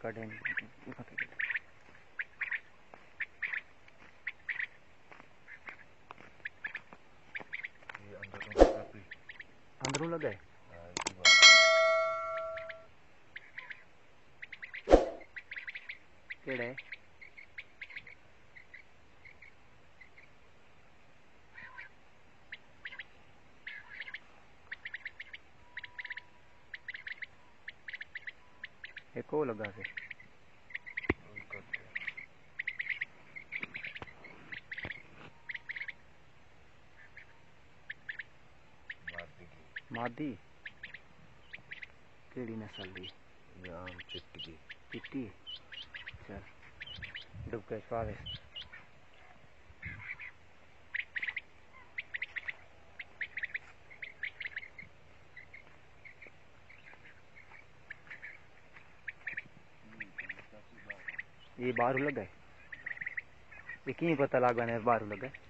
कटे अंदरों लगा है केड़ा है एक वो लगा से मादी केड़ी नस्ल दी आम चिट्टी चिट्टी चल डुब के पावे ये बारू लगा है ये की पता लगा ने बारू लगा है